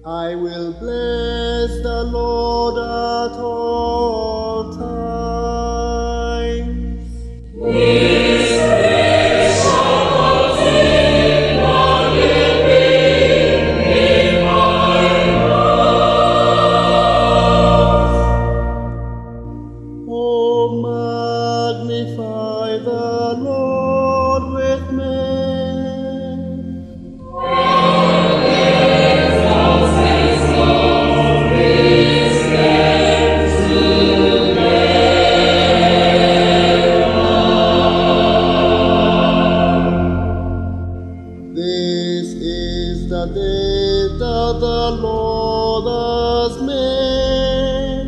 I will bless the Lord at all times. His praise shall continually be in my mouth. Oh, magnify the Lord with me. This is the day that the Lord has made.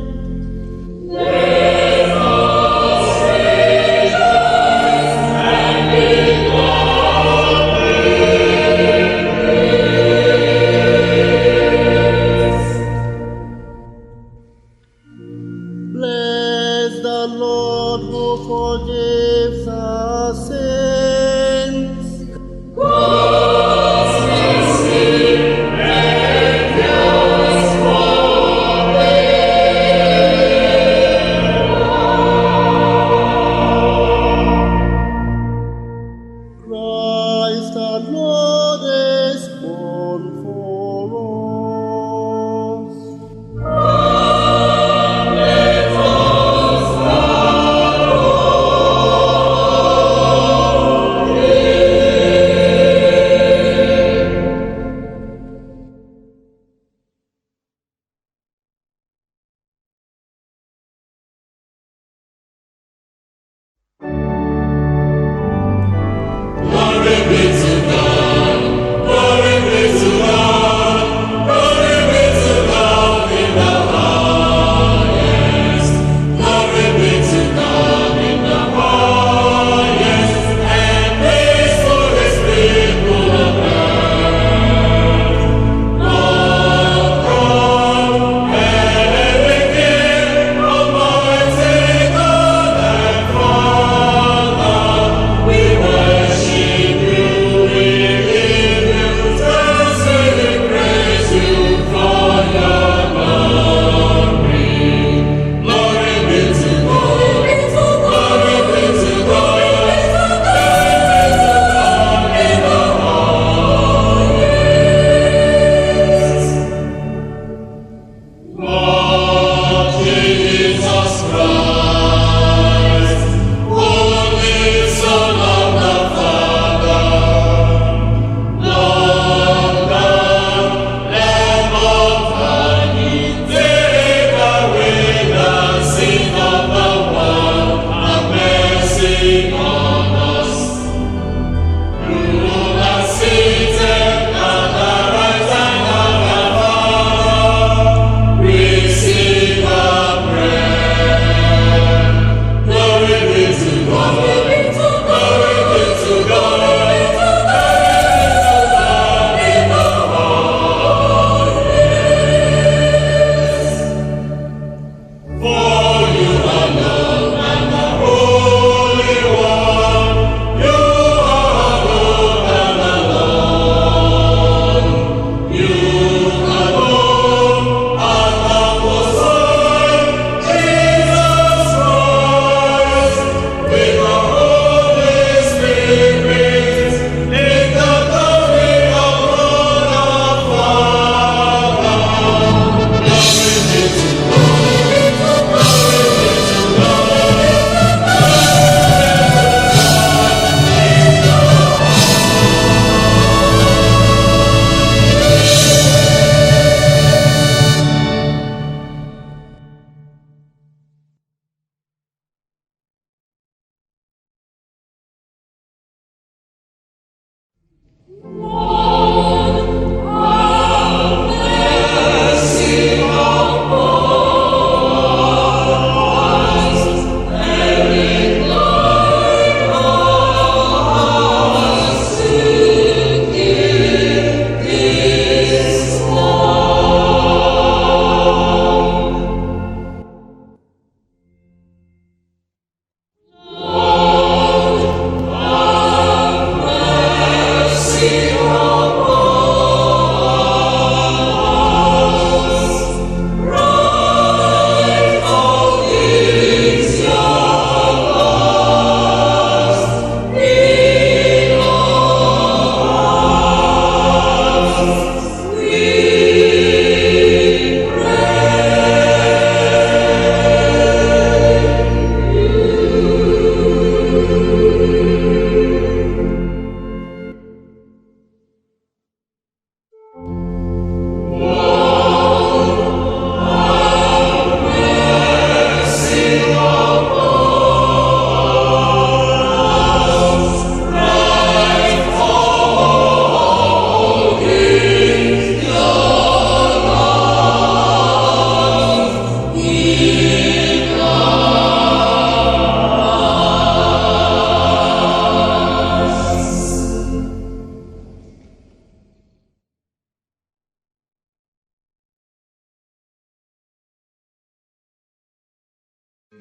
Let us rejoice and be glad in it. Bless the Lord who forgives our sins. God's mercy endures forever.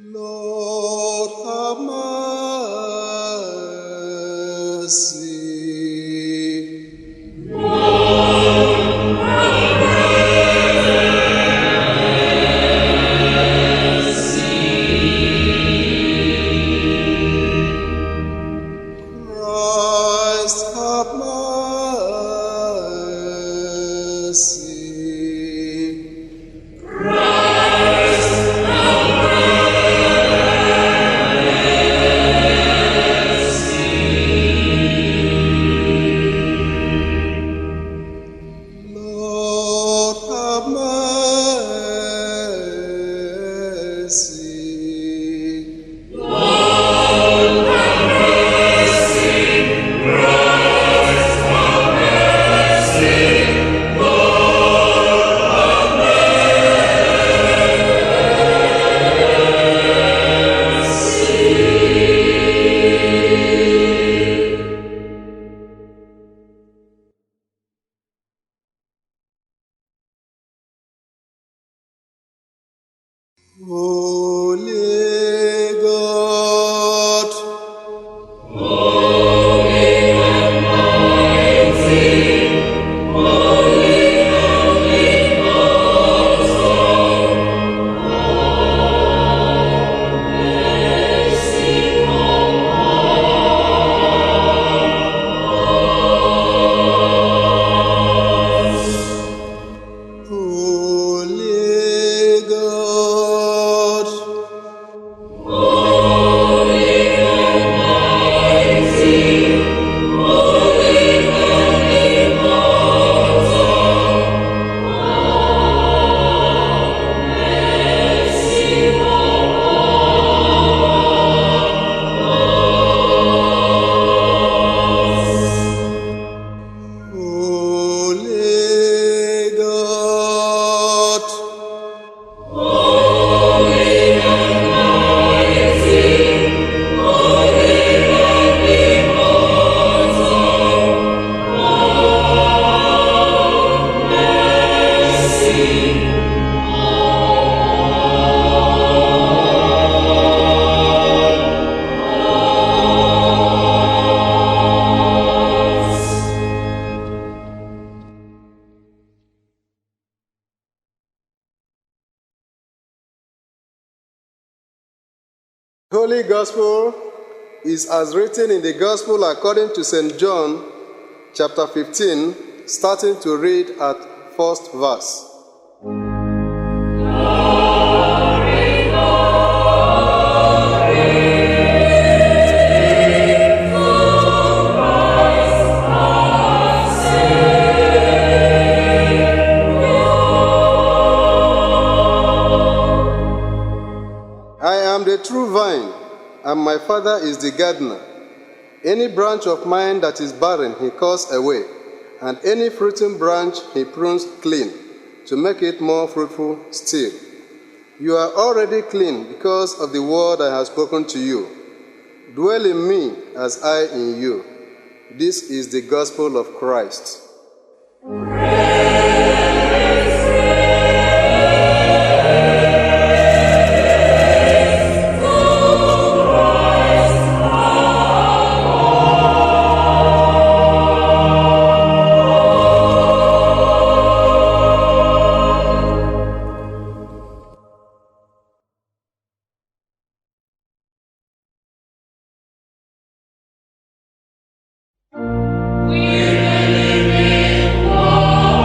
Lord, have mercy. Christ, have mercy. Lord, have mercy. Holy God, Holy God, Holy God, Holy Gospel is as written in the Gospel according to St. John, chapter 15, starting to read at first verse. I am the true vine, and my Father is the gardener. Any branch of mine that is barren he cuts away, and any fruiting branch he prunes clean, to make it more fruitful still. You are already clean because of the word I have spoken to you. Dwell in me as I in you. This is the gospel of Christ. We believe in one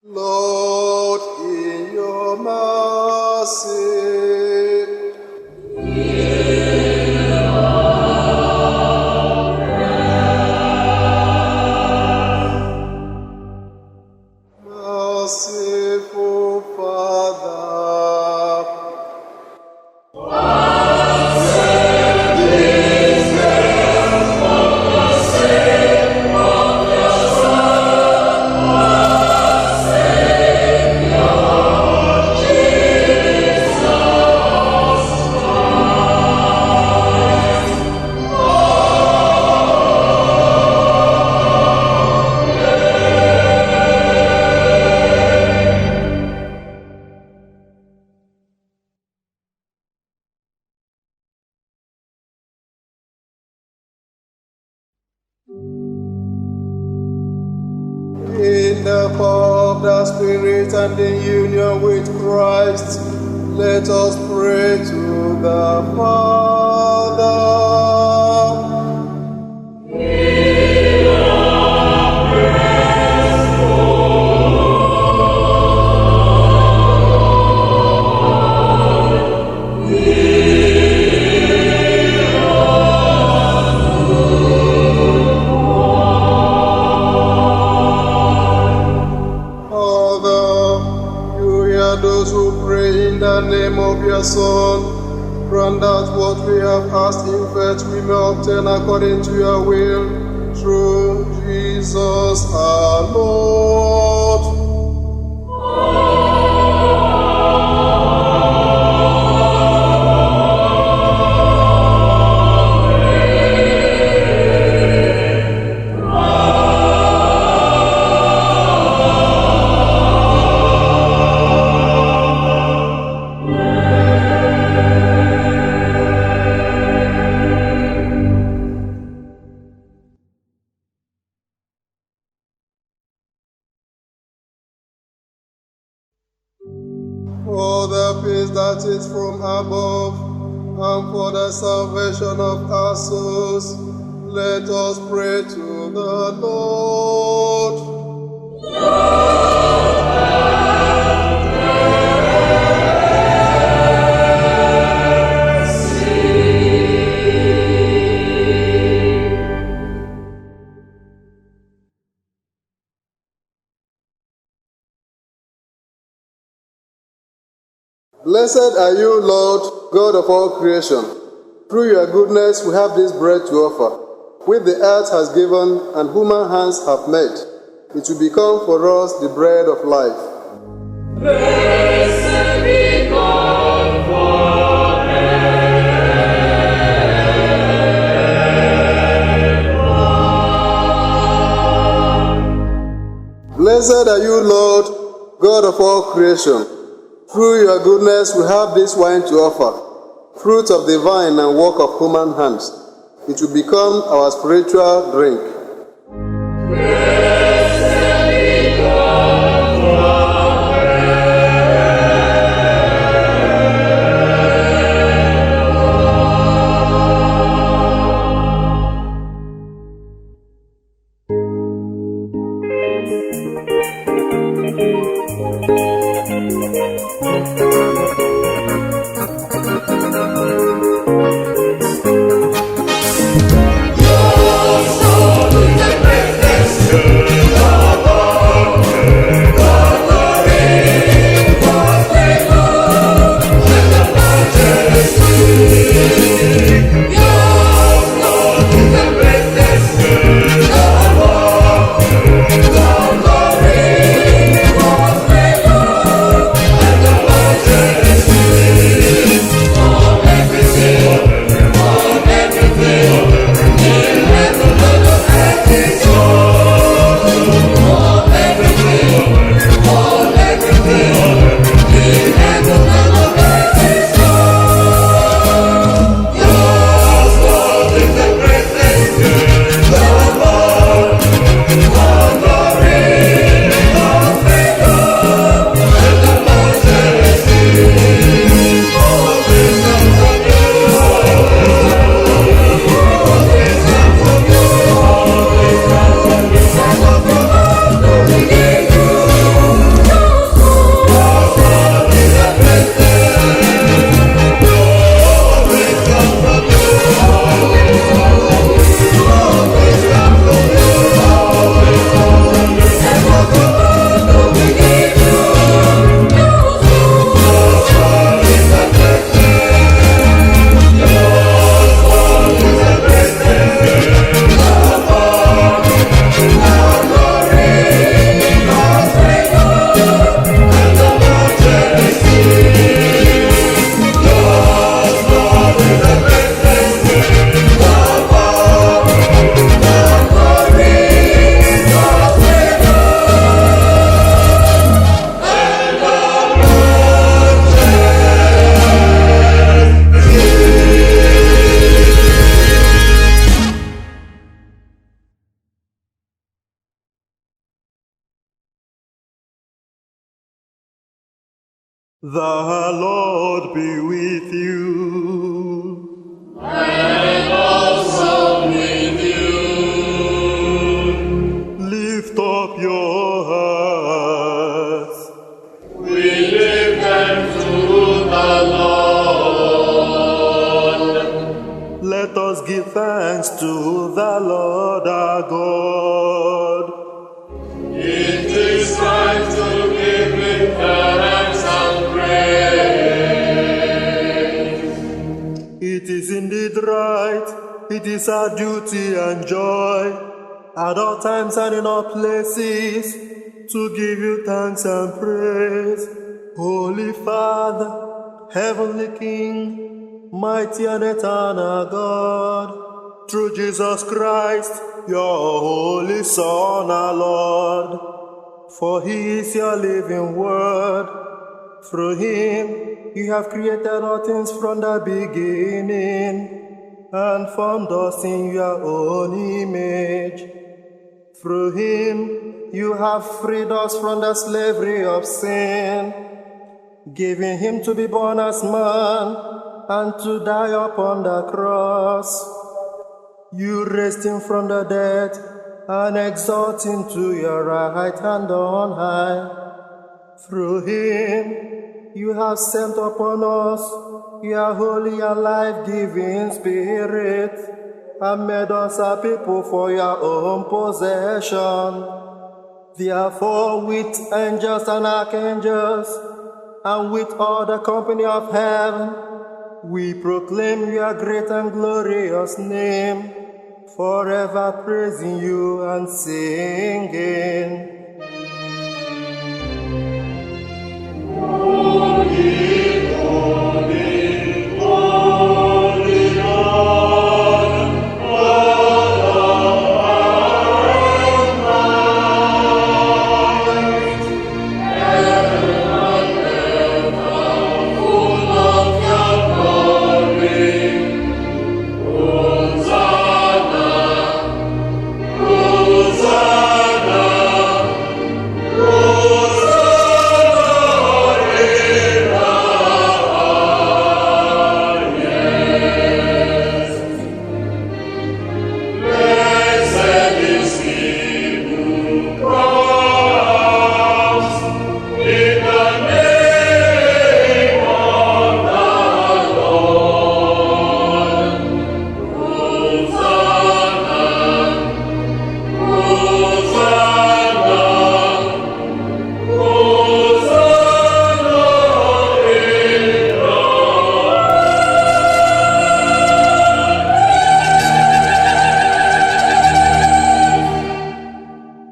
Lord, in your mercy, merciful Father, in the power of the Spirit and in union with Christ, let us pray to the Father. In the name of your Son, grant that what we have asked in faith we may obtain according to your will, through Jesus our Lord. For the peace that is from above, and for the salvation of our souls, let us pray to the Lord. Blessed are you, Lord, God of all creation. Through your goodness we have this bread to offer, which the earth has given and human hands have made. It will become for us the bread of life. Blessed be God forever. Blessed are you, Lord, God of all creation. Through your goodness we have this wine to offer, fruit of the vine and work of human hands. It will become our spiritual drink. Blessed be God Glory, The Lord be with you. And also with you. Lift up your hearts. We lift them to the Lord. Let us give thanks to the Lord our God. It is right to give Him thanks and praise. It is indeed right, it is our duty and joy, at all times and in all places, to give you thanks and praise. Holy Father, Heavenly King, mighty and eternal God, through Jesus Christ, your Holy Son, our Lord, for He is your living Word. Through Him, you have created all things from the beginning, and formed us in your own image. Through Him, you have freed us from the slavery of sin, giving Him to be born as man, and to die upon the cross. You raised Him from the dead, and exalt Him to your right hand on high. Through Him, you have sent upon us your holy and life-giving Spirit, and made us a people for your own possession. Therefore, with angels and archangels, and with all the company of heaven, we proclaim your great and glorious name, forever praising you and singing. Holy, holy, holy Lord, God of might. Heaven and earth are full of your glory. Hosanna, Hosanna,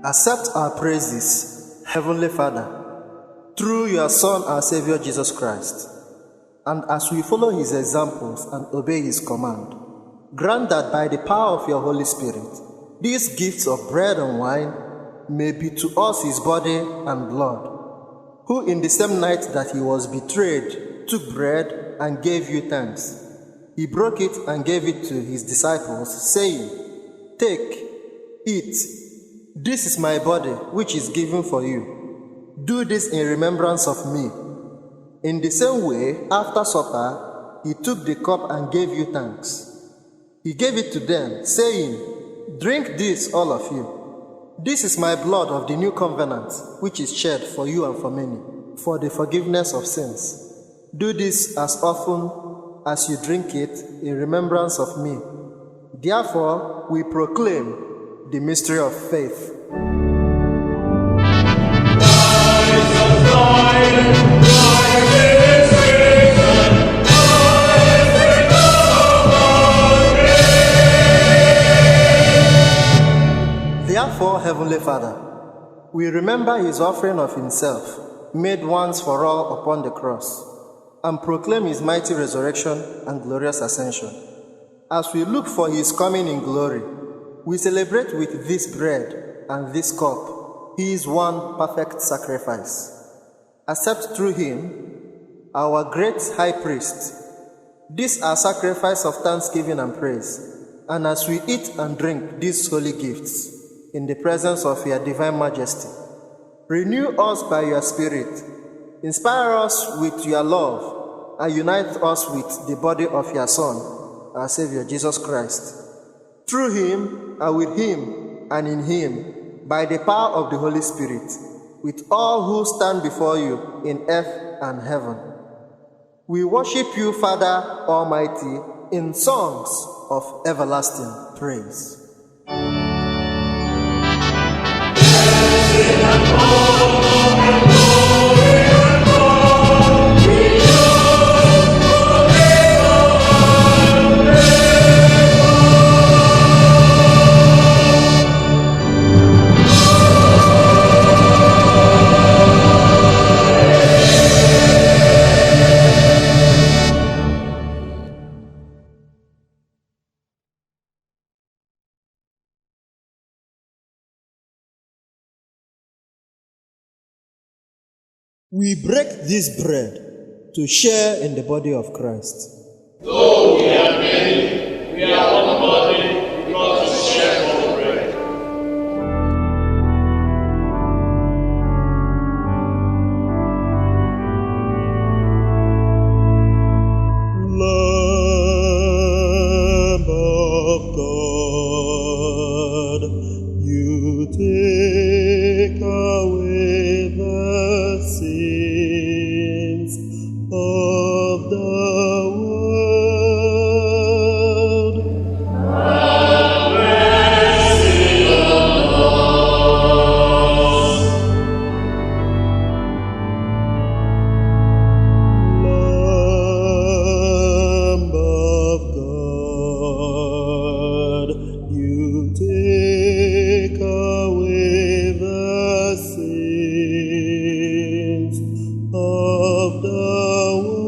Accept our praises, Heavenly Father, through your Son, our Savior Jesus Christ. And as we follow His examples and obey His command, grant that by the power of your Holy Spirit, these gifts of bread and wine may be to us His body and blood, who in the same night that He was betrayed took bread and gave you thanks. He broke it and gave it to His disciples, saying, "Take, eat. This is my body, which is given for you. Do this in remembrance of me." In the same way, after supper, He took the cup and gave you thanks. He gave it to them, saying, "Drink this, all of you. This is my blood of the new covenant, which is shed for you and for many, for the forgiveness of sins. Do this as often as you drink it in remembrance of me." Therefore, we proclaim the mystery of faith. Therefore, Heavenly Father, we remember His offering of Himself, made once for all upon the cross, and proclaim His mighty resurrection and glorious ascension. As we look for His coming in glory, we celebrate with this bread and this cup His one perfect sacrifice. Accept through Him, our great High Priest, this our sacrifice of thanksgiving and praise, and as we eat and drink these holy gifts in the presence of your divine majesty, renew us by your Spirit, Inspire us with your love and unite us with the body of your Son, our Savior, Jesus Christ. Through him and with him and in him, by the power of the Holy Spirit, with all who stand before you in earth and heaven. We worship you, Father Almighty, in songs of everlasting praise. We break this bread to share in the body of Christ. Though we are many, we are one body because we share one bread. Lamb of God, you take away the sins of the world. Have mercy on us. Lamb of God, you take away the sins of the world.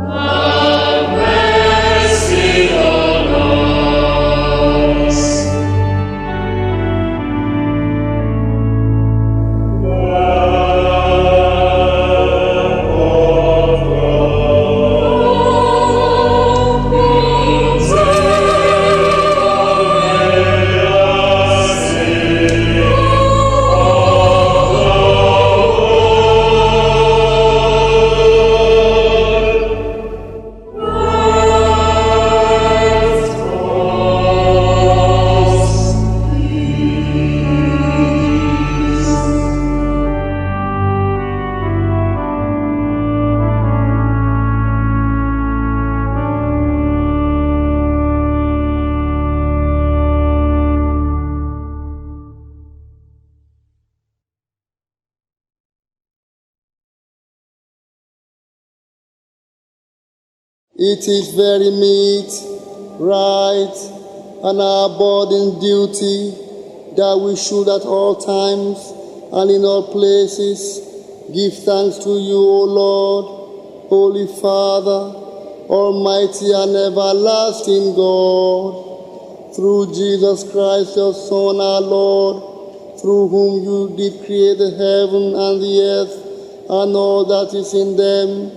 Have mercy on us. It is very meet, right, and our burden duty that we should at all times and in all places give thanks to you, O Lord, Holy Father, Almighty and everlasting God, through Jesus Christ, your Son, our Lord, through whom you did create the heaven and the earth and all that is in them,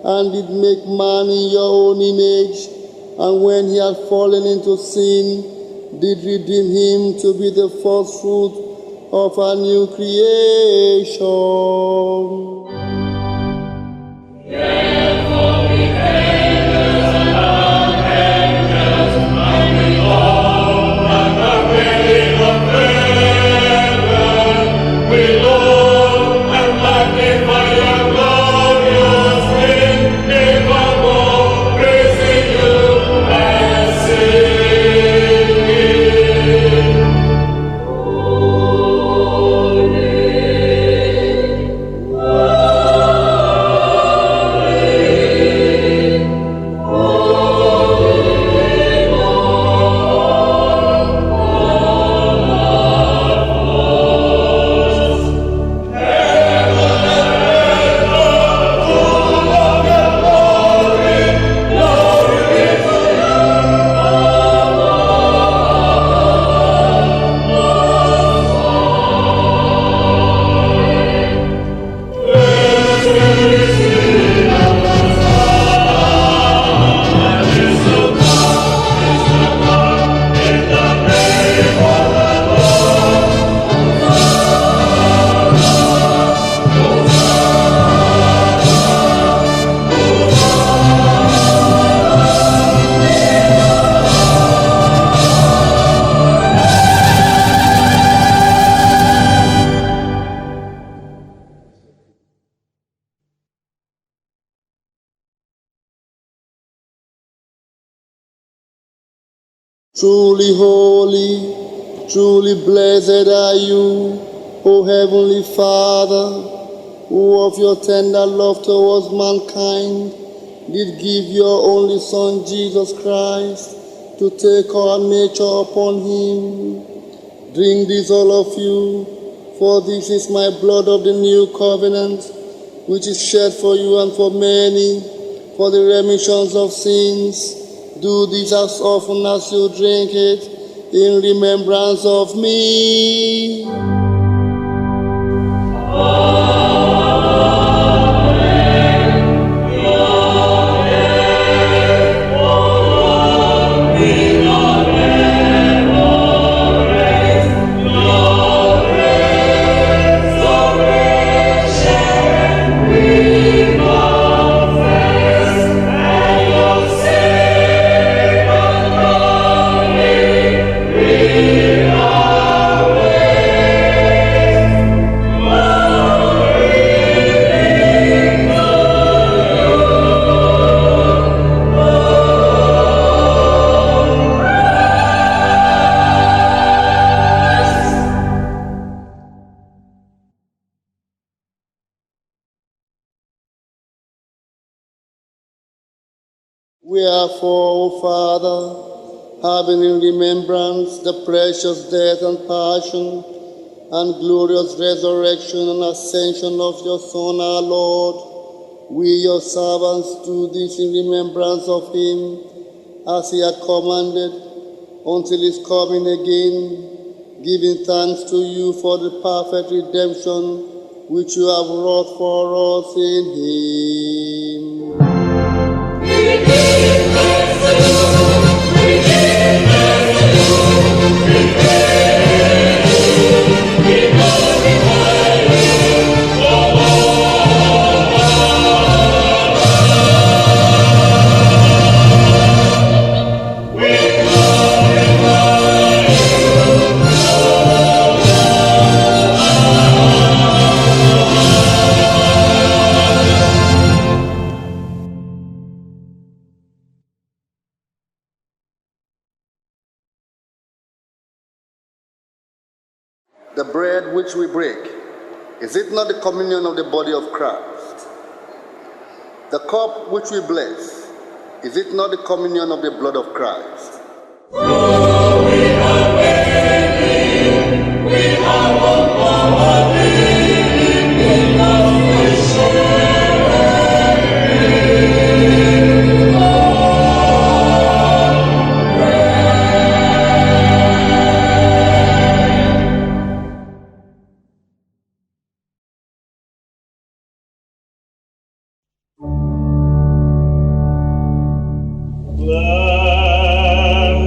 and did make man in your own image, and when he had fallen into sin, did redeem him to be the first fruit of a new creation. Therefore we angels and angels, and we all and the queen of heaven, we love and magnify your glorious name, evermore praising you and singing. Holy, Truly holy, truly blessed are you, O Heavenly Father, who of your tender love towards mankind did give your only Son, Jesus Christ, to take our nature upon him. Drink this, all of you, for this is my blood of the new covenant, which is shed for you and for many, for the remissions of sins. Do this as often as you drink it, in remembrance of me. Wherefore, O Father, having in remembrance the precious death and passion and glorious resurrection and ascension of your Son, our Lord, we, your servants, do this in remembrance of him, as he had commanded, until his coming again, giving thanks to you for the perfect redemption which you have wrought for us in him. The bread which we break, is it not the communion of the body of Christ? The cup which we bless, is it not the communion of the blood of Christ? Oh, we are waiting, we are one more living, we love we share. Lamb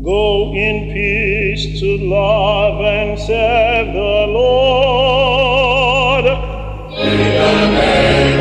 Go in peace to love and serve the Lord. In the name